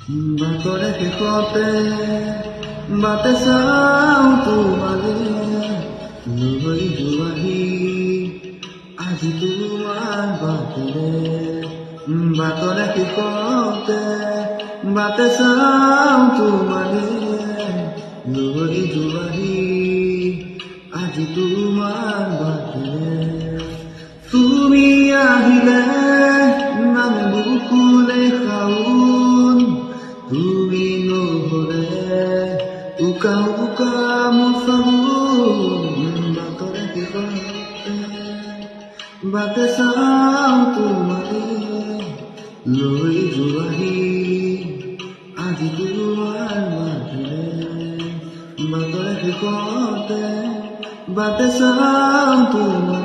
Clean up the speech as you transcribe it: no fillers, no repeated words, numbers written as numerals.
বাটৰে শেষতে বাটে চাওঁ তোমালে লৈ যোৱাহি আজি তোমাৰ বাটেৰে বাটৰে শেষতে বাটে চাওঁ তোমালে লৈ যোৱাহি আজি তোমাৰ বাটেৰে তুমি আহিলে নামে বুকুলে খাউন তুমি নহলে উকা উকা মোৰ ফাগুন বাটৰে শেষতে বাটে চাওঁ তোমালে লৈ যোৱাহি আজি তোমাৰ বাটেৰে বাটৰে শেষতে বাটে চাওঁ তোমালে